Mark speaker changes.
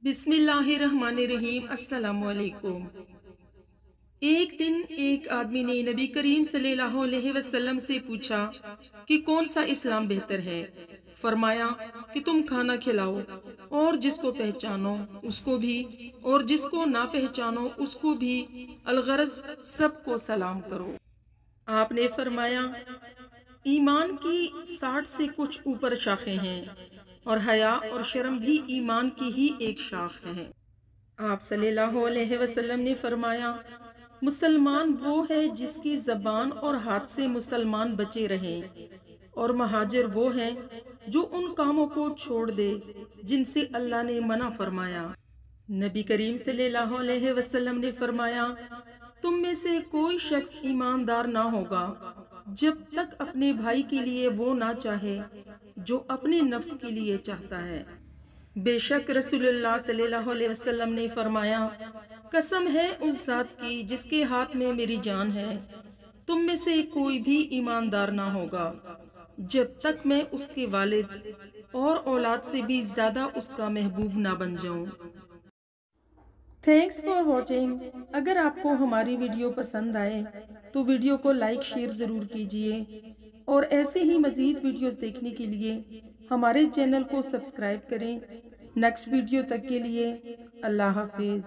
Speaker 1: बिस्मिल्लाहिर्रहमानिर्रहीम। अस्सलाम वालेकुम। एक दिन एक आदमी ने नबी करीम सल्लल्लाहु अलैहि वसल्लम से पूछा कि कौन सा इस्लाम बेहतर है। फरमाया कि तुम खाना खिलाओ और जिसको पहचानो उसको भी, और जिसको ना पहचानो उसको भी, अलगरज सबको सलाम करो। आपने फरमाया, ईमान की 60 से कुछ ऊपर शाखें हैं और हया और शर्म भी ईमान की ही एक शाख है। आप सल्लल्लाहु अलैहि वसल्लम ने फरमाया, मुसलमान वो है जिसकी ज़बान और हाथ से मुसलमान बचे रहें, और महाजिर वो है जो उन कामों को छोड़ दे जिनसे अल्लाह ने मना फरमाया। नबी करीम सल्लल्लाहु अलैहि वसल्लम ने फरमाया, तुम में से कोई शख्स ईमानदार ना होगा जब तक अपने भाई के लिए वो ना चाहे जो अपने नफ्स के लिए चाहता है। बेशक रसूलुल्लाह सल्लल्लाहु अलैहि वसल्लम ने फरमाया, कसम है उस ज़ात की जिसके हाथ में मेरी जान है, तुम में से कोई भी ईमानदार ना होगा जब तक मैं उसके वालिद और औलाद से भी ज़्यादा उसका महबूब ना बन जाऊं। Thanks for watching. अगर आपको हमारी वीडियो पसंद आए तो वीडियो को लाइक शेयर ज़रूर कीजिए, और ऐसे ही मज़ीद वीडियोस देखने के लिए हमारे चैनल को सब्सक्राइब करें। नेक्स्ट वीडियो तक के लिए अल्लाह हाफिज़।